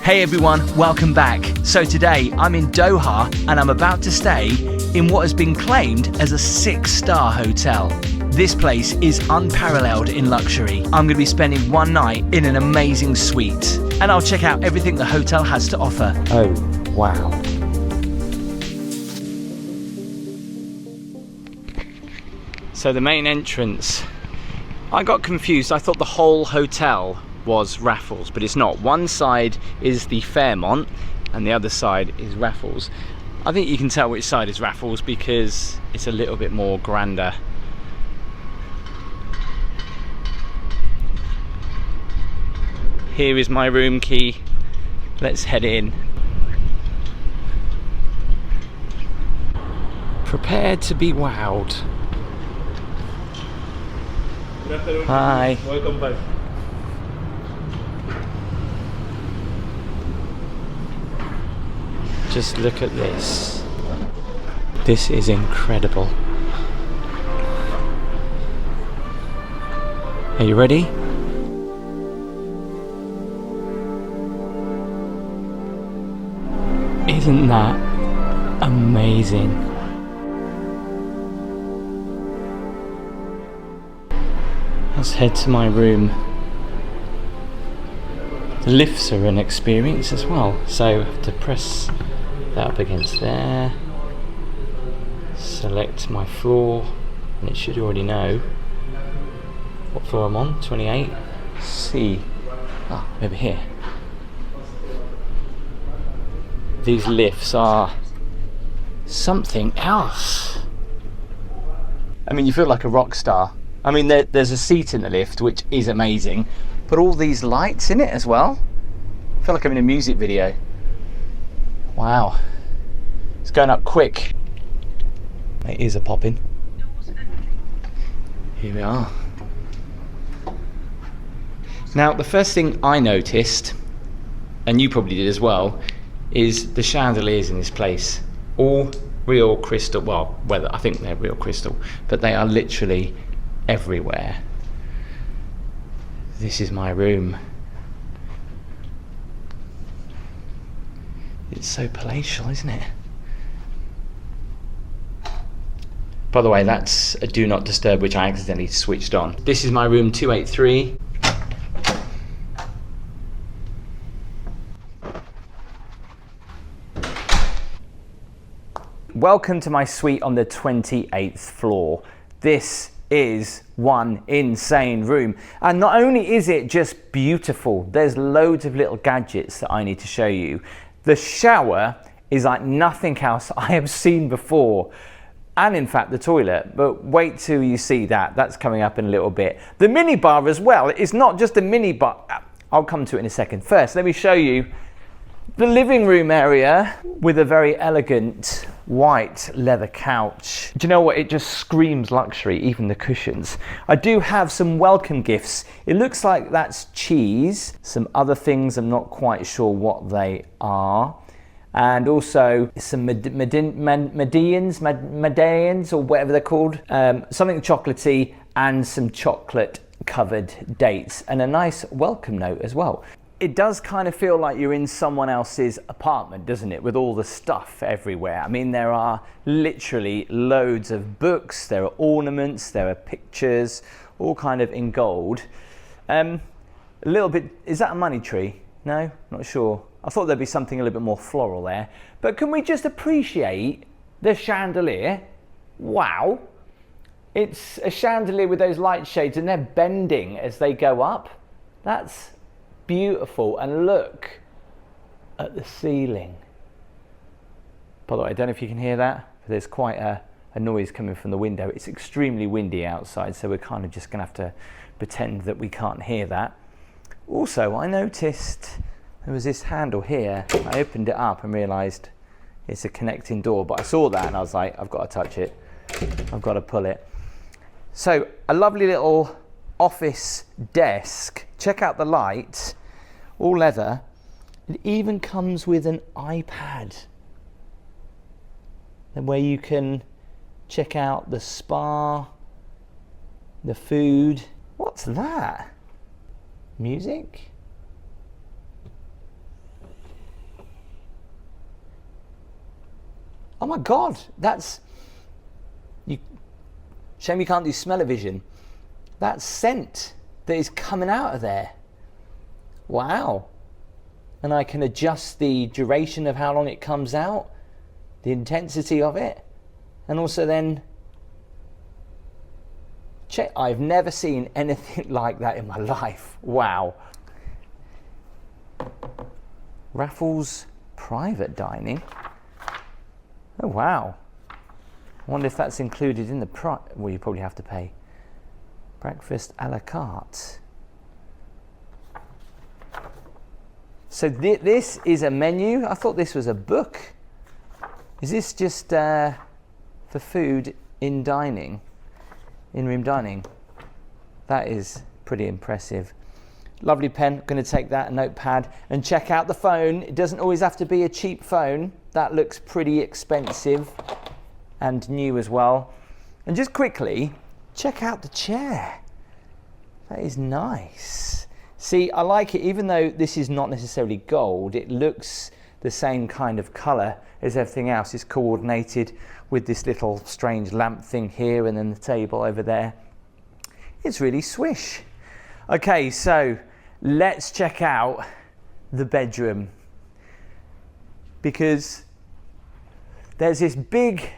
Hey everyone, welcome back. So today I'm in Doha and I'm about to stay in what has been claimed as a 6-star hotel. This place is unparalleled in luxury. I'm going to be spending one night in an amazing suite and I'll check out everything the hotel has to offer. Oh, wow. So the main entrance, I got confused. I thought the whole hotel was Raffles, but it's not. One side is the Fairmont and the other side is Raffles. I think you can tell which side is Raffles because it's a little bit more grander. Here is my room key. Let's head in. Prepared to be wowed. Good afternoon. Hi. Welcome back. Just look at this. This is incredible. Are you ready? Isn't that amazing? Let's head to my room. The lifts are an experience as well, so I have to press that up against there, select my floor, and it should already know what floor I'm on, 28, C, over here. These lifts are something else. I mean, you feel like a rock star. I mean, there's a seat in the lift, which is amazing, but all these lights in it as well. I feel like I'm in a music video. Wow, it's going up quick. My ears are popping. Here we are. Now, the first thing I noticed, and you probably did as well, is the chandeliers in this place. All real crystal, well, I think they're real crystal, but they are literally everywhere. This is my room. It's so palatial, isn't it? By the way, that's a do not disturb, which I accidentally switched on. This is my room 283. Welcome to my suite on the 28th floor. This is one insane room. And not only is it just beautiful, there's loads of little gadgets that I need to show you. The shower is like nothing else I have seen before. And in fact, the toilet, but wait till you see that. That's coming up in a little bit. The minibar as well. It's not just a minibar. I'll come to it in a second. First, let me show you the living room area with a very elegant white leather couch. Do you know what? It just screams luxury, even the cushions. I do have some welcome gifts. It looks like that's cheese. Some other things, I'm not quite sure what they are. And also some medallions or whatever they're called. Something chocolatey and some chocolate covered dates and a nice welcome note as well. It does kind of feel like you're in someone else's apartment, doesn't it? With all the stuff everywhere. I mean, there are literally loads of books, there are ornaments, there are pictures, all kind of in gold. A little bit, is that a money tree? No, not sure. I thought there'd be something a little bit more floral there. But can we just appreciate the chandelier? Wow. It's a chandelier with those light shades and they're bending as they go up. That's beautiful. And look at the ceiling. By the way, I don't know if you can hear that, but there's quite a noise coming from the window. It's extremely windy outside, so we're kind of just gonna have to pretend that we can't hear that. Also, I noticed there was this handle here. I opened it up and realized it's a connecting door, but I saw that and I was like, I've got to touch it. I've got to pull it. So a lovely little office desk. Check out the light, all leather. It even comes with an iPad, and where you can check out the spa, the food. What's that? Music? Oh my God, that's, shame you can't do smell-o-vision. That scent that is coming out of there. Wow. And I can adjust the duration of how long it comes out, the intensity of it, and also then check. I've never seen anything like that in my life. Wow. Raffles private dining. Oh wow. I wonder if that's included in the price. Well, you probably have to pay. Breakfast a la carte. So this is a menu. I thought this was a book. Is this just for food in dining, in-room dining? That is pretty impressive. Lovely pen. Going to take that, a notepad, and check out the phone. It doesn't always have to be a cheap phone. That looks pretty expensive and new as well. And just quickly, check out the chair. That is nice. See, I like it, even though this is not necessarily gold, it looks the same kind of colour as everything else. It's coordinated with this little strange lamp thing here and then the table over there. It's really swish. Okay, so let's check out the bedroom, because there's this big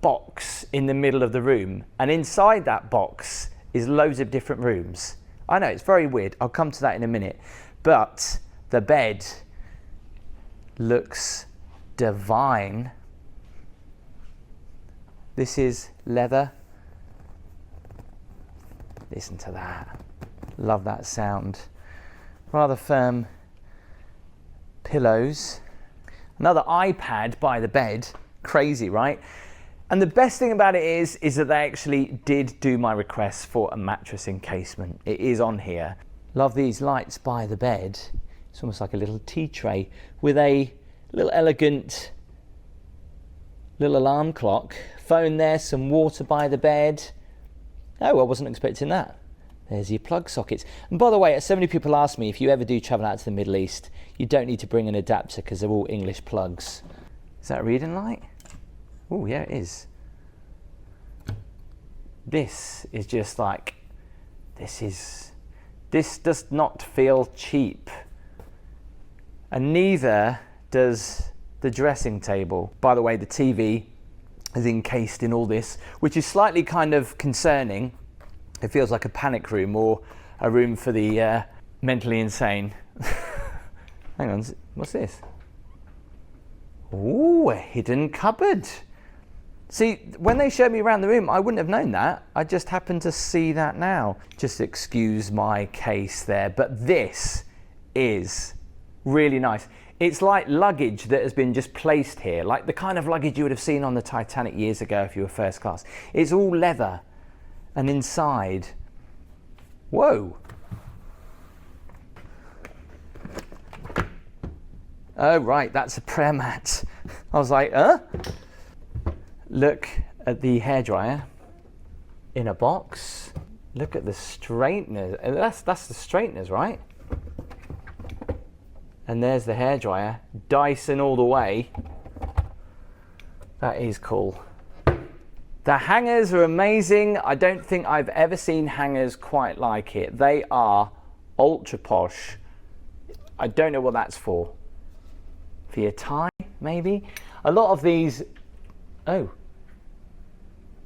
box in the middle of the room, and inside that box is loads of different rooms. I know, it's very weird. I'll come to that in a minute. But the bed looks divine. This is leather. Listen to that. Love that sound. Rather firm pillows. Another iPad by the bed. Crazy, right? And the best thing about it is that they actually did do my request for a mattress encasement. It is on here. Love these lights by the bed. It's almost like a little tea tray with a little elegant little alarm clock. Phone there, some water by the bed. Oh, I wasn't expecting that. There's your plug sockets. And by the way, so many people ask me, if you ever do travel out to the Middle East, you don't need to bring an adapter because they're all English plugs. Is that a reading light? Oh, yeah, it is. This is just like, this does not feel cheap. And neither does the dressing table. By the way, the TV is encased in all this, which is slightly kind of concerning. It feels like a panic room or a room for the mentally insane. Hang on, what's this? Ooh, a hidden cupboard. See, when they showed me around the room, I wouldn't have known that. I just happened to see that now. Just excuse my case there, but this is really nice. It's like luggage that has been just placed here, like the kind of luggage you would have seen on the Titanic years ago if you were first class. It's all leather, and inside, whoa. Oh, right, that's a prayer mat. I was like, huh? Look at the hairdryer in a box. Look at the straighteners. That's the straighteners, right? And there's the hairdryer. Dyson all the way. That is cool. The hangers are amazing. I don't think I've ever seen hangers quite like it. They are ultra posh. I don't know what that's for. For your tie, maybe? A lot of these... Oh.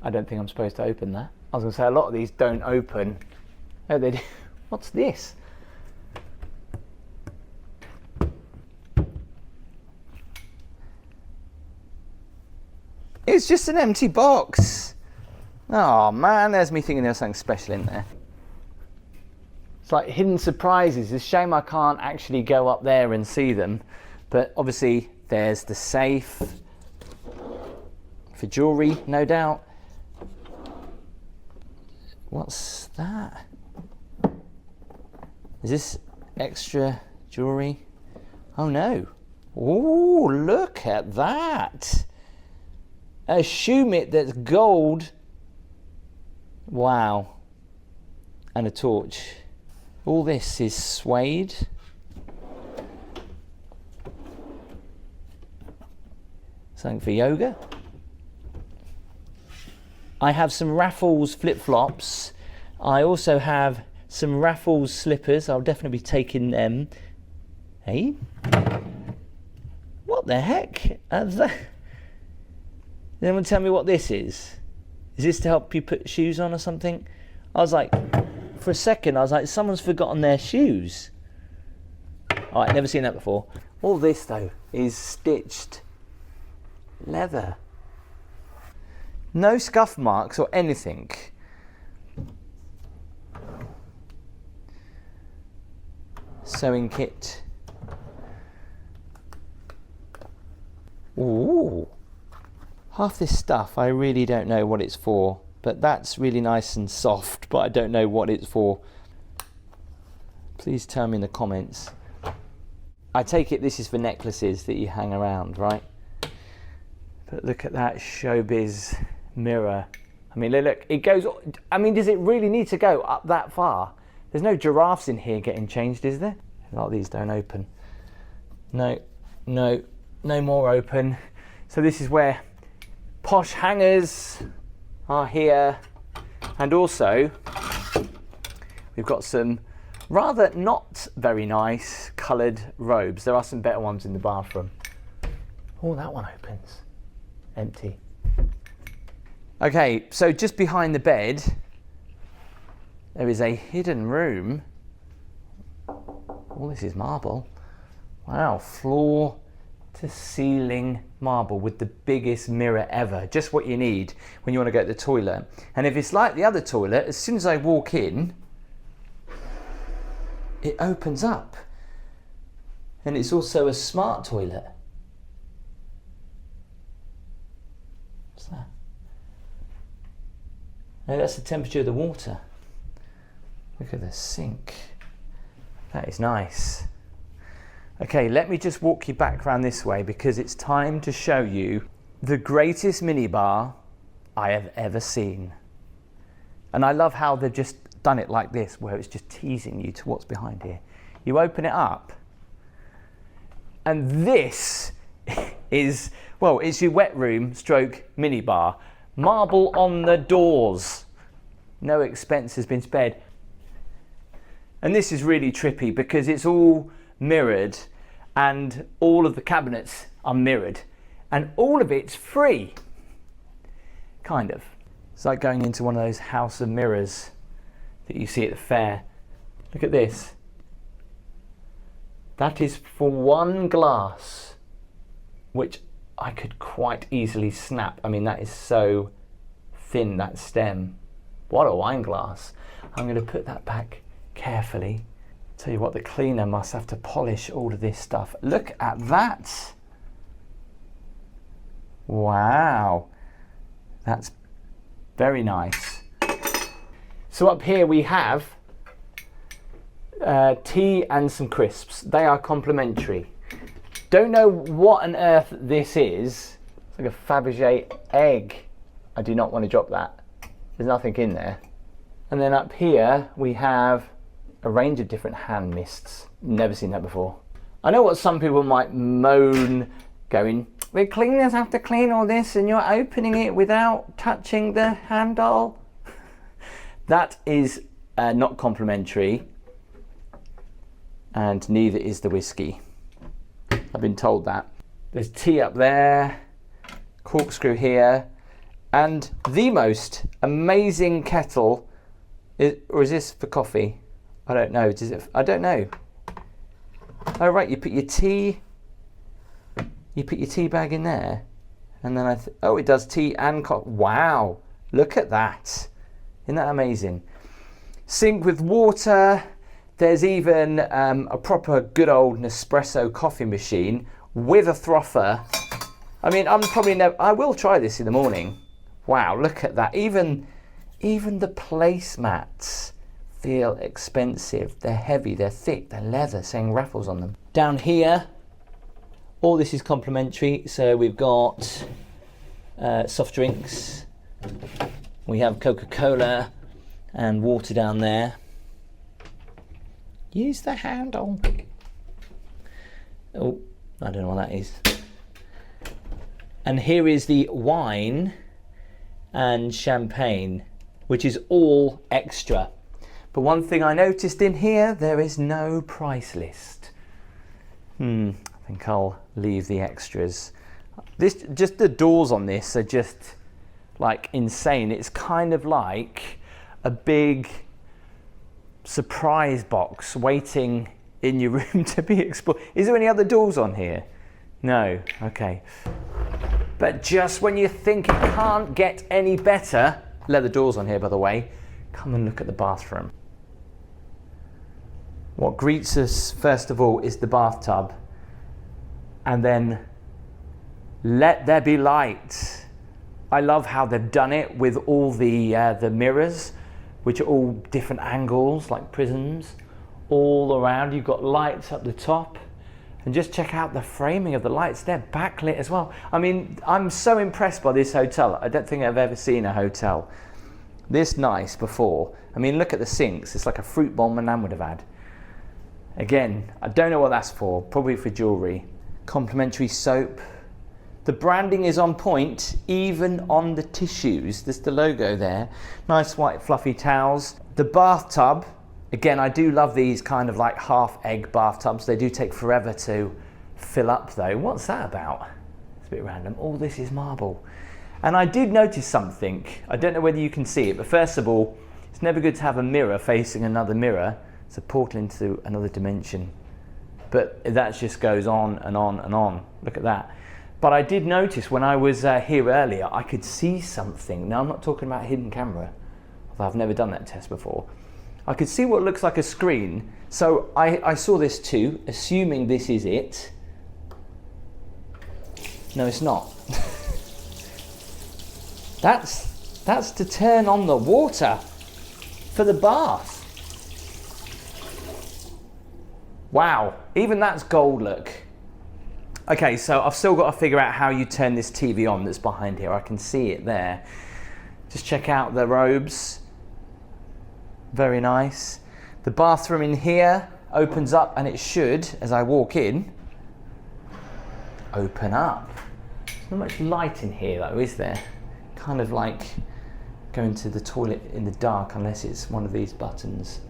I don't think I'm supposed to open that. I was going to say a lot of these don't open. Oh, they do. What's this? It's just an empty box. Oh man, there's me thinking there's something special in there. It's like hidden surprises. It's a shame I can't actually go up there and see them. But obviously there's the safe for jewellery, no doubt. What's that? Is this extra jewellery? Oh no. Oh, look at that. A shoe mitt that's gold. Wow. And a torch. All this is suede. something for yoga. I have some Raffles flip-flops. I also have some Raffles slippers. I'll definitely be taking them. Hey? What the heck? Does anyone tell me what this is? Is this to help you put shoes on or something? I was like, for a second, I was like, someone's forgotten their shoes. All right, never seen that before. All this, though, is stitched leather. No scuff marks or anything. Sewing kit. Ooh. Half this stuff, I really don't know what it's for, but that's really nice and soft, but I don't know what it's for. Please tell me in the comments. I take it this is for necklaces that you hang around, right? But look at that showbiz mirror. I mean, look, it goes, I mean, does it really need to go up that far? There's no giraffes in here getting changed, is there? A lot of these don't open. No more open. So this is where posh hangers are here. And also, we've got some rather not very nice coloured robes. There are some better ones in the bathroom. Oh, that one opens. Empty. Okay, so just behind the bed, there is a hidden room. Oh, this is marble. Wow, floor to ceiling marble with the biggest mirror ever. Just what you need when you want to go to the toilet. And if it's like the other toilet, as soon as I walk in, it opens up. And it's also a smart toilet. What's that? No, that's the temperature of the water. Look at the sink. That is nice. Okay, let me just walk you back around this way because it's time to show you the greatest minibar I have ever seen. And I love how they've just done it like this, where it's just teasing you to what's behind here. You open it up, and this is, well, it's your wet room stroke minibar. Marble on the doors. No expense has been spared. And this is really trippy because it's all mirrored and all of the cabinets are mirrored and all of it's free. Kind of. It's like going into one of those house of mirrors that you see at the fair. Look at this. That is for one glass, which I could quite easily snap. I mean, that is so thin, that stem. What a wine glass. I'm going to put that back carefully. Tell you what, the cleaner must have to polish all of this stuff. Look at that. Wow. That's very nice. So up here we have tea and some crisps. They are complimentary. Don't know what on earth this is. It's like a Fabergé egg. I do not want to drop that. There's nothing in there. And then up here we have a range of different hand mists. Never seen that before. I know what some people might moan, going, the cleaners have to clean all this and you're opening it without touching the handle. That is not complimentary, and neither is the whiskey. I've been told that. There's tea up there, corkscrew here, and the most amazing kettle, or is this for coffee? I don't know. Does it? I don't know. Oh right, you put your tea bag in there, and then oh, it does tea and coffee. Wow, look at that. Isn't that amazing? Sink with water. There's even a proper good old Nespresso coffee machine with a frother. I mean, I will try this in the morning. Wow, look at that. Even the placemats feel expensive. They're heavy, they're thick, they're leather, saying Raffles on them. Down here, all this is complimentary. So we've got soft drinks. We have Coca-Cola and water down there. Use the handle. Oh, I don't know what that is. And here is the wine and champagne, which is all extra. But one thing I noticed in here, there is no price list. I think I'll leave the extras. Just the doors on this are just like insane. It's kind of like a big surprise box waiting in your room to be explored. Is there any other doors on here? No, okay. But just when you think it can't get any better, leather doors on here, by the way, come and look at the bathroom. What greets us first of all is the bathtub, and then let there be light. I love how they've done it with all the mirrors, which are all different angles, like prisms, all around. You've got lights up the top, and just check out the framing of the lights. They're backlit as well. I mean, I'm so impressed by this hotel. I don't think I've ever seen a hotel this nice before. I mean, look at the sinks. It's like a fruit bowl my nan would have had. Again, I don't know what that's for, probably for jewellery. Complimentary soap. The branding is on point, even on the tissues. There's the logo there. Nice white fluffy towels. The bathtub, again, I do love these kind of like half egg bathtubs. They do take forever to fill up though. What's that about? It's a bit random. Oh, this is marble. And I did notice something. I don't know whether you can see it, but first of all, it's never good to have a mirror facing another mirror. It's a portal into another dimension. But that just goes on and on and on. Look at that. But I did notice when I was here earlier, I could see something. Now, I'm not talking about hidden camera, although I've never done that test before. I could see what looks like a screen. So I saw this too, assuming this is it. No, it's not. That's to turn on the water for the bath. Wow, even that's gold look. Okay, so I've still got to figure out how you turn this TV on that's behind here. I can see it there. Just check out the robes. Very nice. The bathroom in here opens up, and it should, as I walk in, open up. There's not much light in here though, is there? Kind of like going to the toilet in the dark, unless it's one of these buttons.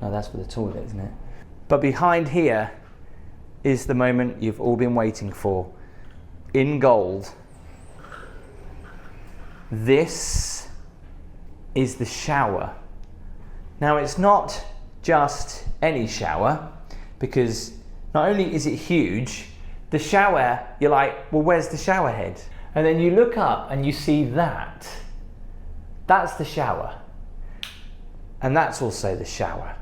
No, that's for the toilet, isn't it? But behind here is the moment you've all been waiting for. In gold. This is the shower. Now, it's not just any shower, because not only is it huge, the shower, you're like, well, where's the shower head? And then you look up and you see that. That's the shower. And that's also the shower.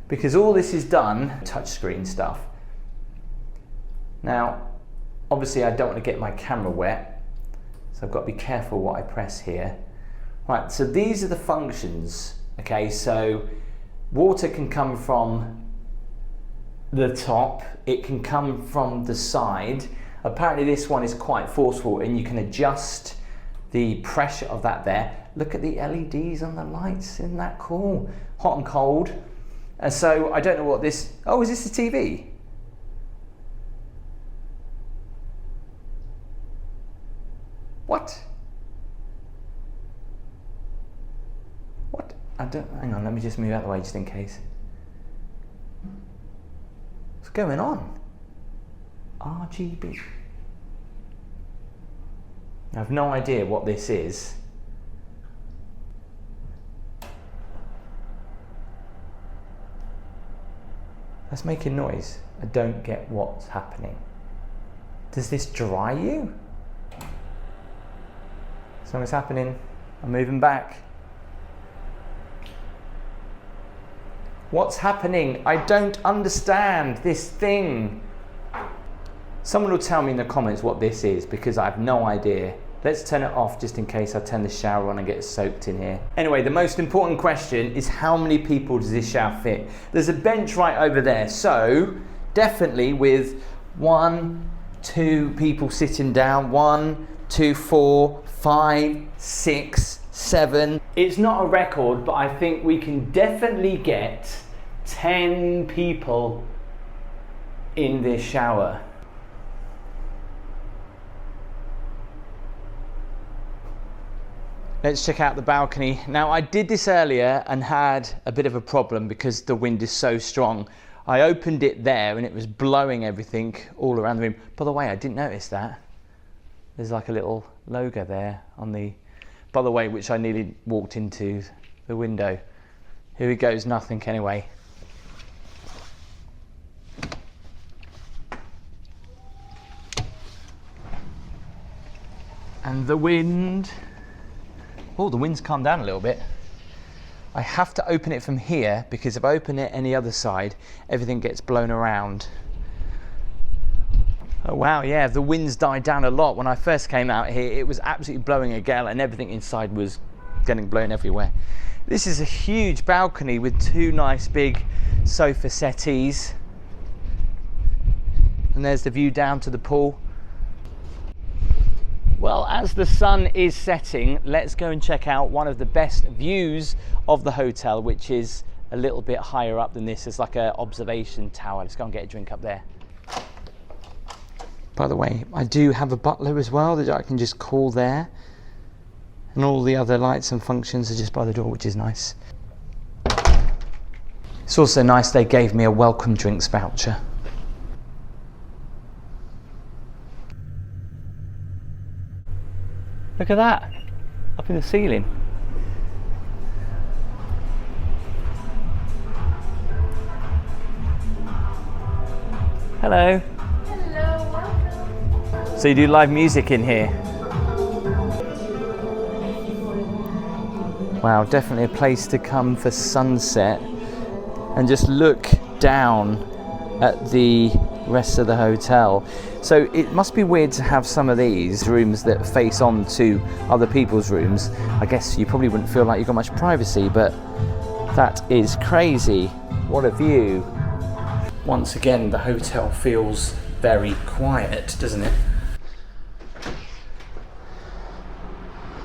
Because all this is done, touchscreen stuff. Now, obviously I don't want to get my camera wet, so I've got to be careful what I press here. Right, so these are the functions. Okay, so water can come from the top, it can come from the side. Apparently this one is quite forceful, and you can adjust the pressure of that there. Look at the LEDs on the lights, isn't that cool? Hot and cold. And so I don't know what this, oh, is this the TV? What? What? I don't, hang on, let me just move out of the way just in case. What's going on? RGB. I have no idea what this is. That's making noise. I don't get what's happening. Does this dry you? Something's happening. I'm moving back. What's happening? I don't understand this thing. Someone will tell me in the comments what this is, because I have no idea. Let's turn it off just in case I turn the shower on and get soaked in here. Anyway, the most important question is, how many people does this shower fit? There's a bench right over there, so definitely with 1, 2 people sitting down, 1, 2, 4, 5, 6, 7. It's not a record, but I think we can definitely get 10 people in this shower. Let's check out the balcony. Now, I did this earlier and had a bit of a problem because the wind is so strong. I opened it there and it was blowing everything all around the room. By the way, I didn't notice that. There's like a little logo there on the, by the way, which I nearly walked into the window. Here it goes, nothing anyway. And the wind, oh, the wind's calmed down a little bit. I have to open it from here because if I open it any other side, everything gets blown around. Oh wow, yeah, the wind's died down a lot. When I first came out here, it was absolutely blowing a gale and everything inside was getting blown everywhere. This is a huge balcony with two nice big sofa settees. And there's the view down to the pool. Well, as the sun is setting, let's go and check out one of the best views of the hotel, which is a little bit higher up than this. It's like an observation tower. Let's go and get a drink up there. By the way, I do have a butler as well that I can just call there. And all the other lights and functions are just by the door, which is nice. It's also nice they gave me a welcome drinks voucher. Look at that, up in the ceiling. Hello. Hello, welcome. So you do live music in here? Wow, definitely a place to come for sunset and just look down at the rest of the hotel. So it must be weird to have some of these rooms that face on to other people's rooms. I guess you probably wouldn't feel like you've got much privacy, but that is crazy. What a view. Once again, the hotel feels very quiet, doesn't it?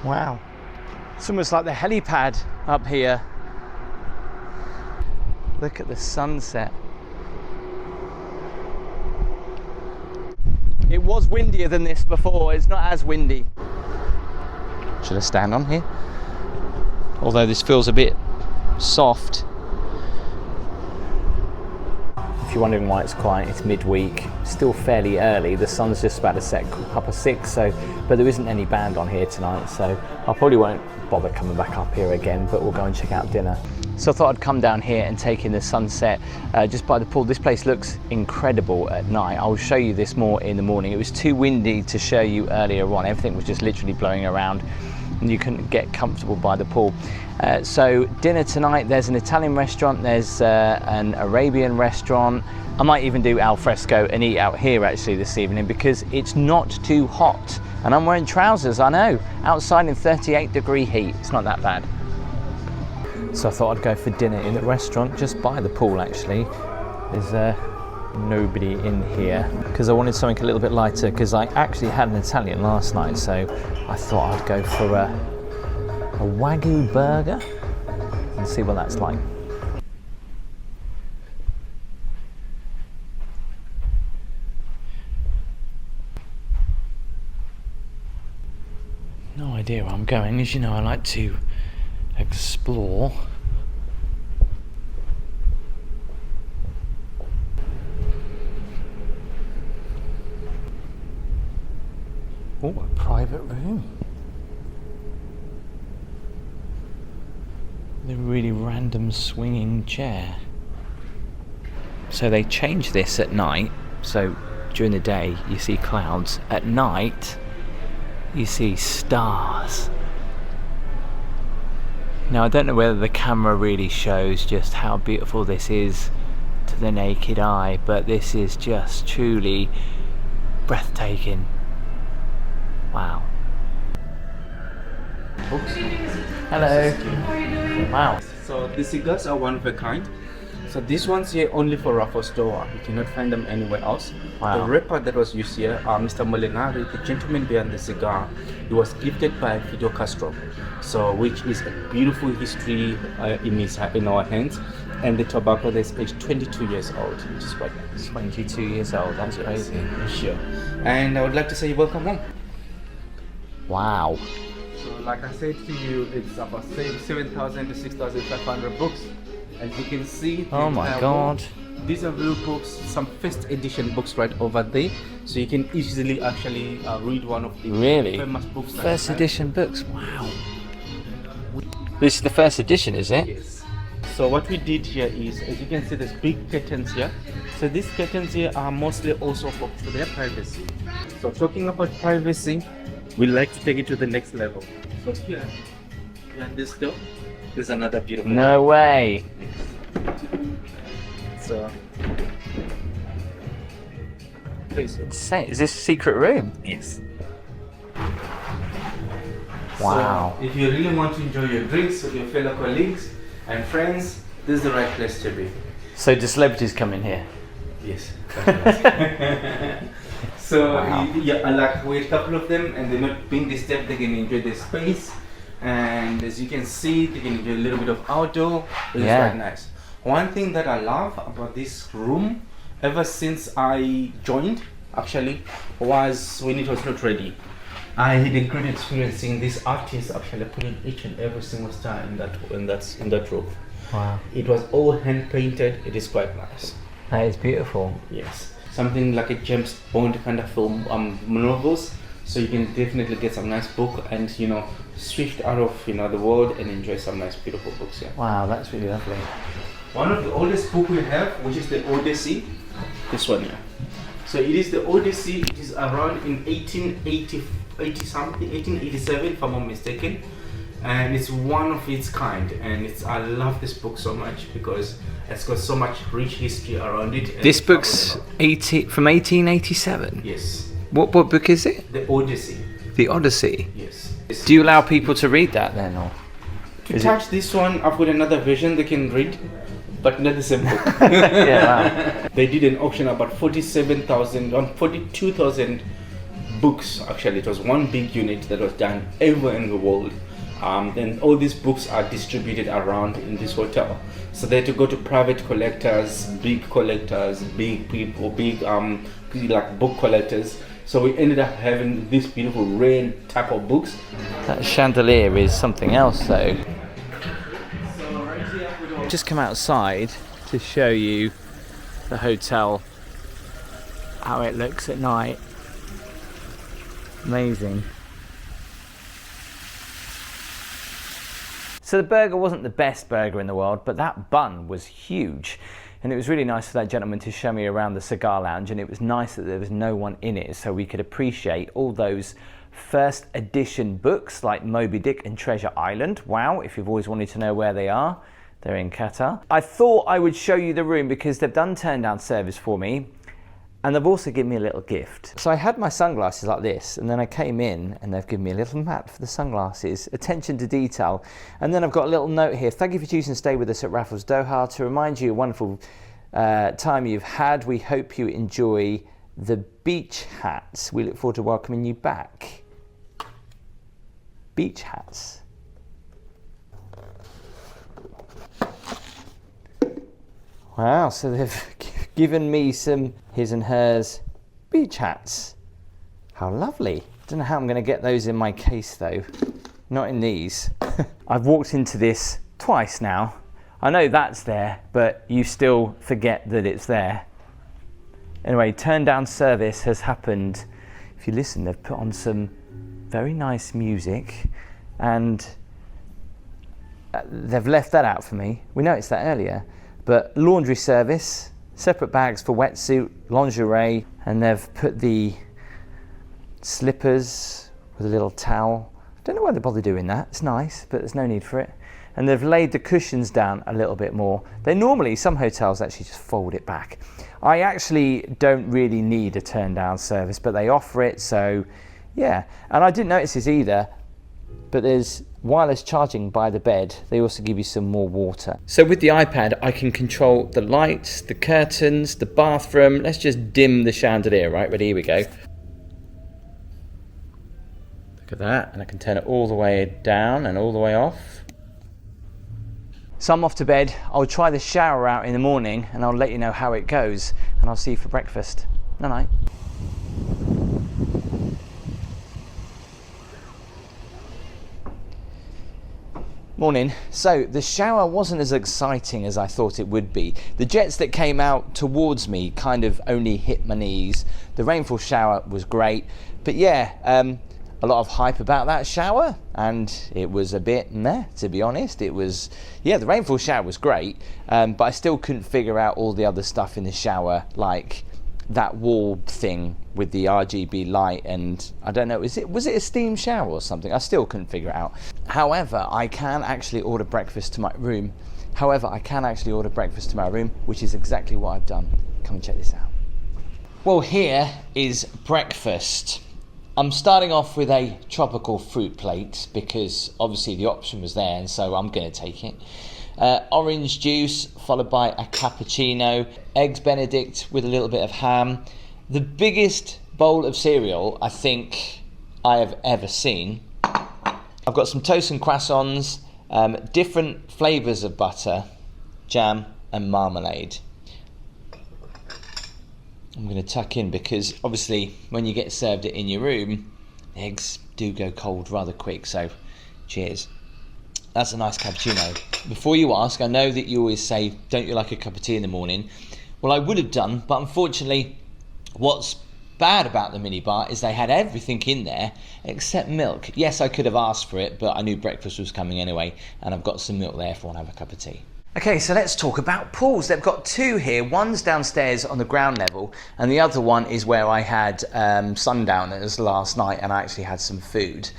Wow. It's almost like the helipad up here. Look at the sunset. It was windier than this before, it's not as windy. Should I stand on here? Although this feels a bit soft. If you're wondering why it's quiet, it's midweek, still fairly early. The sun's just about to set 6:30, but there isn't any band on here tonight, so I probably won't bother coming back up here again, but we'll go and check out dinner. So I thought I'd come down here and take in the sunset just by the pool. This place looks incredible at night. I'll show you this more in the morning. It was too windy to show you earlier on. Everything was just literally blowing around and you couldn't get comfortable by the pool. So dinner tonight, there's an Italian restaurant, there's an Arabian restaurant. I might even do al fresco and eat out here actually this evening because it's not too hot. And I'm wearing trousers, I know, outside in 38-degree heat. It's not that bad. So I thought I'd go for dinner in the restaurant just by the pool actually. There's nobody in here because I wanted something a little bit lighter because I actually had an Italian last night, so I thought I'd go for a Wagyu burger and see what that's like. No idea where I'm going. As you know, I like to explore. Oh, a private room. The really random swinging chair. So they change this at night. So during the day you see clouds. At night you see stars. Now I don't know whether the camera really shows just how beautiful this is to the naked eye, but this is just truly breathtaking. Wow. Oops. Hello. How are you doing? Wow. So the cigars are one of a kind. So these ones here only for Raffles Doha. You cannot find them anywhere else. Wow. The red part that was used here, Mr. Molinari, the gentleman behind the cigar, he was gifted by Fidel Castro. So which is a beautiful history in our hands. And the tobacco that's aged 22 years old, which is quite nice. 22 years old, that's crazy. Sure. And I would like to say welcome home. Wow. So like I said to you, it's about 7,000 to 6,500 books. As you can see, Oh my God. These are real books, some first edition books right over there. So you can easily actually read one of the famous books. First edition books, wow. This is the first edition, is it? Yes. So what we did here is, as you can see, there's big curtains here. So these curtains here are mostly also for their privacy. So talking about privacy, we like to take it to the next level. So here, behind this door, there's another beautiful No way. So, please. Is this a secret room? Yes. Wow. So if you really want to enjoy your drinks with your fellow colleagues and friends, this is the right place to be. So do celebrities come in here? Yes. So Wow. like with a couple of them, and they're not being disturbed, they can enjoy the space. And as you can see, they can enjoy a little bit of outdoor, which is quite nice. One thing that I love about this room, ever since I joined, actually, was when it was not ready. I had a great experience seeing these artists actually putting each and every single star in that room. Wow. It was all hand painted. It is quite nice. That is beautiful. Yes, something like a James Bond kind of film, novels. So you can definitely get some nice book and switch out of the world and enjoy some nice beautiful books. Yeah. Wow, that's really lovely. One of the oldest book we have, which is the Odyssey, this one here. So it is the Odyssey. It is around in 1887, if I'm not mistaken, and it's one of its kind. And I love this book so much because it's got so much rich history around it. This book's from 1887? Yes. What book is it? The Odyssey. The Odyssey? Yes. Do you allow people to read that then? Or? To touch this one, I've got another version they can read, but not the same book. Yeah, wow. They did an auction about 42,000 books. Actually, it was one big unit that was done everywhere in the world. Then all these books are distributed around in this hotel. So they had to go to private collectors, big people, like book collectors. So we ended up having this beautiful rare type of books. That chandelier is something else though. Just come outside to show you the hotel, how it looks at night. Amazing. So the burger wasn't the best burger in the world, but that bun was huge. And it was really nice for that gentleman to show me around the cigar lounge, and it was nice that there was no one in it so we could appreciate all those first edition books like Moby Dick and Treasure Island. Wow, if you've always wanted to know where they are, they're in Qatar. I thought I would show you the room because they've done turn down service for me, and they've also given me a little gift. So I had my sunglasses like this, and then I came in and they've given me a little mat for the sunglasses, attention to detail. And then I've got a little note here. Thank you for choosing to stay with us at Raffles Doha. To remind you a wonderful time you've had, we hope you enjoy the beach hats. We look forward to welcoming you back. Beach hats. Wow, so they've given me some his and hers beach hats. How lovely. Don't know how I'm going to get those in my case though. Not in these. I've walked into this twice now. I know that's there, but you still forget that it's there. Anyway, turn down service has happened. If you listen, they've put on some very nice music, and they've left that out for me. We noticed that earlier. But laundry service, separate bags for wetsuit, lingerie, and they've put the slippers with a little towel. I don't know why they bother doing that. It's nice, but there's no need for it. And they've laid the cushions down a little bit more. They normally, some hotels actually just fold it back. I actually don't really need a turn down service, but they offer it, so yeah. And I didn't notice this either, but there's wireless charging by the bed. They also give you some more water. So with the iPad, I can control the lights, the curtains, the bathroom. Let's just dim the chandelier, right? Ready, here we go. Look at that, and I can turn it all the way down and all the way off. So I'm off to bed. I'll try the shower out in the morning and I'll let you know how it goes, and I'll see you for breakfast. Night night. Morning. So the shower wasn't as exciting as I thought it would be. The jets that came out towards me kind of only hit my knees. The rainfall shower was great, but yeah, a lot of hype about that shower, and it was a bit meh, to be honest. It was, yeah, the rainfall shower was great, but I still couldn't figure out all the other stuff in the shower, like that wall thing with the RGB light, and I don't know, was it a steam shower or something? I still couldn't figure it out. However, I can actually order breakfast to my room. Which is exactly what I've done. Come and check this out. Well, here is breakfast. I'm starting off with a tropical fruit plate because obviously the option was there, and so I'm going to take it. Orange juice followed by a cappuccino, eggs Benedict with a little bit of ham. The biggest bowl of cereal I think I have ever seen. I've got some toast and croissants, different flavours of butter, jam and marmalade. I'm going to tuck in because obviously when you get served it in your room, eggs do go cold rather quick, so cheers. That's a nice cappuccino. Before you ask, I know that you always say, don't you like a cup of tea in the morning? Well, I would have done, but unfortunately, what's bad about the minibar is they had everything in there except milk. Yes, I could have asked for it, but I knew breakfast was coming anyway, and I've got some milk there if I want to have a cup of tea. Okay, so let's talk about pools. They've got two here. One's downstairs on the ground level, and the other one is where I had sundowners last night, and I actually had some food.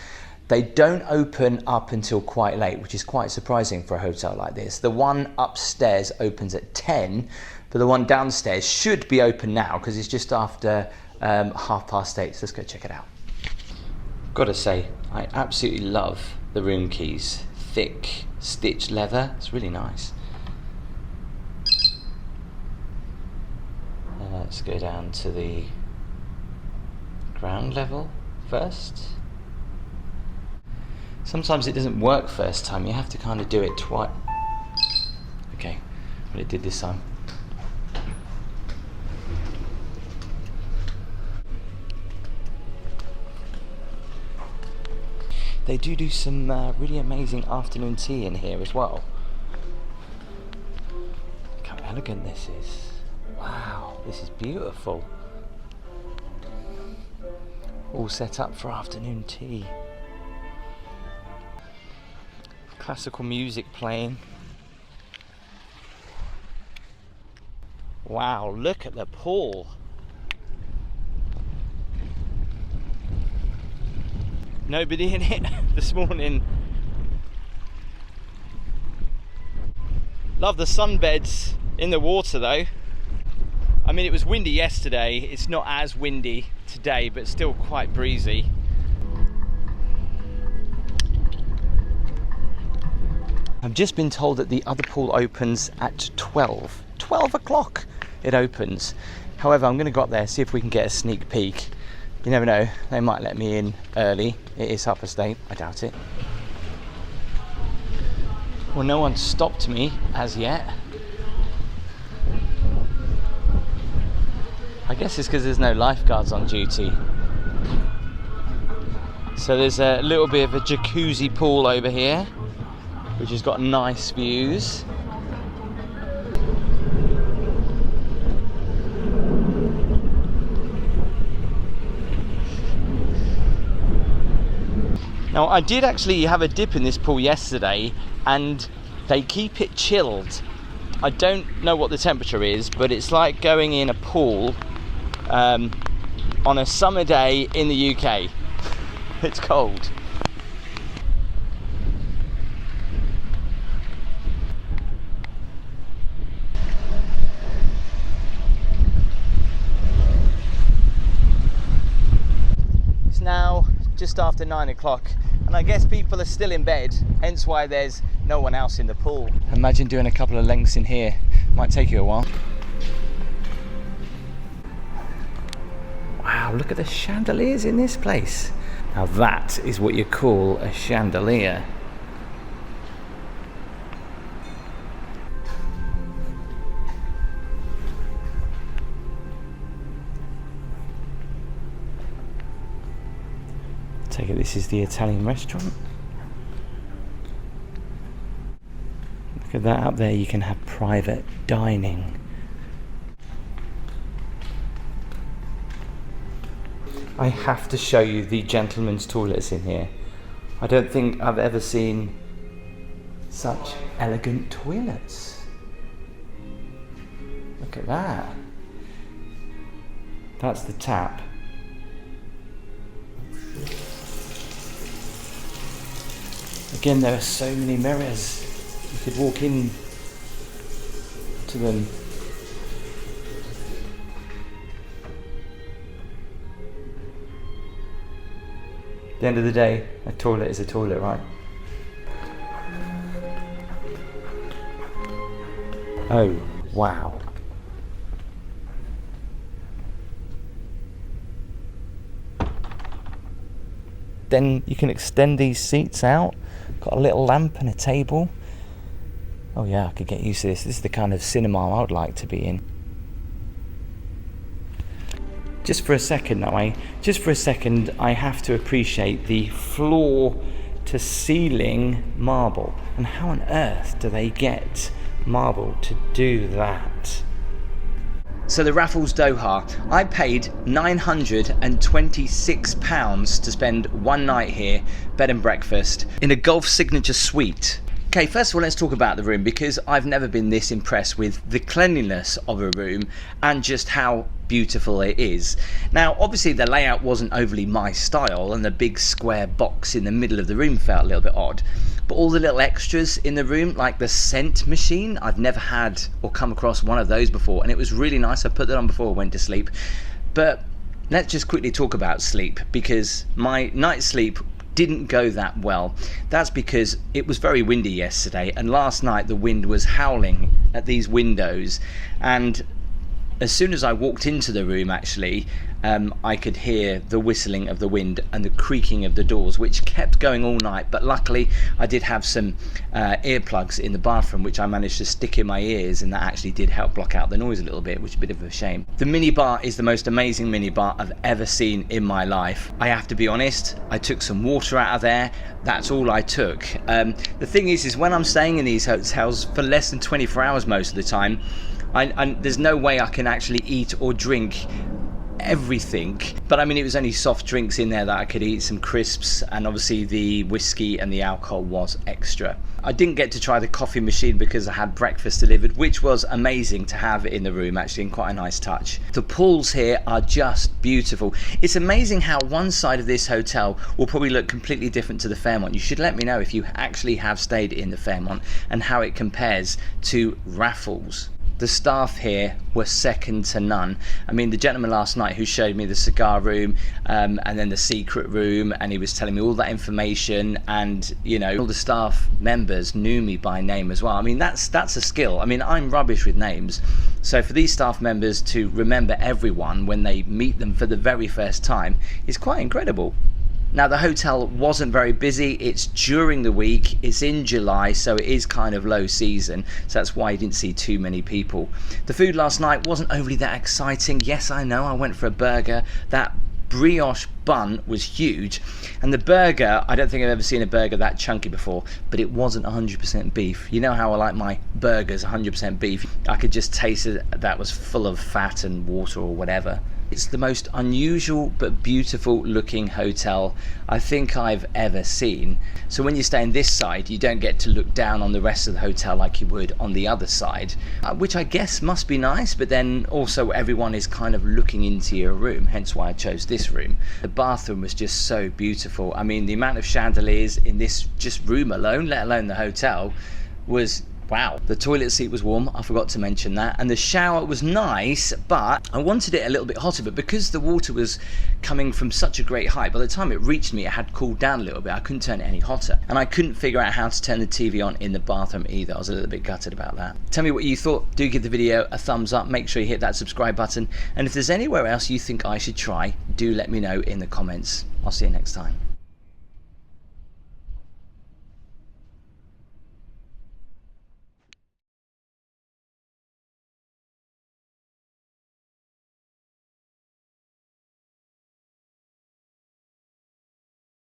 They don't open up until quite late, which is quite surprising for a hotel like this. The one upstairs opens at 10, but the one downstairs should be open now because it's just after 8:30. So let's go check it out. Gotta say, I absolutely love the room keys. Thick stitched leather, it's really nice. Let's go down to the ground level first. Sometimes it doesn't work first time, you have to kind of do it twice. Okay, but it did this time. They do some really amazing afternoon tea in here as well. Look how elegant this is. Wow, this is beautiful. All set up for afternoon tea. Classical music playing. Wow, look at the pool. Nobody in it this morning. Love the sunbeds in the water though. I mean, it was windy yesterday. It's not as windy today, but still quite breezy. I've just been told that the other pool opens at 12. 12 o'clock it opens. However, I'm going to go up there, see if we can get a sneak peek. You never know, they might let me in early. It is upper state, I doubt it. Well, no one stopped me as yet. I guess it's because there's no lifeguards on duty. So there's a little bit of a jacuzzi pool over here, which has got nice views. Now, I did actually have a dip in this pool yesterday, and they keep it chilled. I don't know what the temperature is, but it's like going in a pool on a summer day in the UK. It's cold. It's now just after 9 o'clock, and I guess people are still in bed, hence why there's no one else in the pool. Imagine doing a couple of lengths in here. Might take you a while. Wow, look at the chandeliers in this place. Now that is what you call a chandelier. Take it this is the Italian restaurant. Look at that, up there you can have private dining. I have to show you the gentlemen's toilets in here. I don't think I've ever seen such elegant toilets. Look at that. That's the tap. Again, there are so many mirrors. You could walk in to them. At the end of the day, a toilet is a toilet, right? Oh, wow. Then you can extend these seats out. Got a little lamp and a table. Oh yeah, I could get used to this. This is the kind of cinema I would like to be in. Just for a second, I have to appreciate the floor to ceiling marble. And how on earth do they get marble to do that? So the Raffles Doha, I paid £926 to spend one night here, bed and breakfast, in a Golf Signature suite. Okay, first of all, let's talk about the room, because I've never been this impressed with the cleanliness of a room and just how beautiful it is. Now, obviously the layout wasn't overly my style, and the big square box in the middle of the room felt a little bit odd. But all the little extras in the room, like the scent machine, I've never had or come across one of those before, and it was really nice. I put that on before I went to sleep. But let's just quickly talk about sleep, because my night's sleep didn't go that well. That's because it was very windy yesterday, and last night the wind was howling at these windows, and as soon as I walked into the room, actually, I could hear the whistling of the wind and the creaking of the doors, which kept going all night. But luckily I did have some earplugs in the bathroom, which I managed to stick in my ears, and that actually did help block out the noise a little bit, which is a bit of a shame. The minibar is the most amazing minibar I've ever seen in my life. I have to be honest, I took some water out of there. That's all I took. The thing is when I'm staying in these hotels for less than 24 hours most of the time, there's no way I can actually eat or drink everything, but I mean, it was only soft drinks in there that I could eat, some crisps, and obviously the whiskey and the alcohol was extra. I didn't get to try the coffee machine because I had breakfast delivered, which was amazing to have in the room, actually, and quite a nice touch. The pools here are just beautiful. It's amazing how one side of this hotel will probably look completely different to the Fairmont. You should let me know if you actually have stayed in the Fairmont and how it compares to Raffles. The staff here were second to none. I mean, the gentleman last night who showed me the cigar room and then the secret room, and he was telling me all that information, and you know, all the staff members knew me by name as well. I mean, that's a skill. I mean, I'm rubbish with names, so for these staff members to remember everyone when they meet them for the very first time is quite incredible. Now, the hotel wasn't very busy. It's during the week, it's in July, so it is kind of low season, so that's why you didn't see too many people. The food last night wasn't overly that exciting. Yes, I know, I went for a burger. That brioche bun was huge, and the burger, I don't think I've ever seen a burger that chunky before, but it wasn't 100% beef. You know how I like my burgers 100% beef. I could just taste it, that was full of fat and water or whatever. It's the most unusual but beautiful looking hotel I think I've ever seen. So when you stay on this side, you don't get to look down on the rest of the hotel like you would on the other side, which I guess must be nice, but then also everyone is kind of looking into your room, hence why I chose this room. The bathroom was just so beautiful. I mean, the amount of chandeliers in this just room alone, let alone the hotel, was wow. The toilet seat was warm, I forgot to mention that, and the shower was nice, but I wanted it a little bit hotter, but because the water was coming from such a great height, by the time it reached me it had cooled down a little bit. I couldn't turn it any hotter, and I couldn't figure out how to turn the TV on in the bathroom either. I was a little bit gutted about that. Tell me what you thought. Do give the video a thumbs up, make sure you hit that subscribe button, and if there's anywhere else you think I should try, do let me know in the comments. I'll see you next time.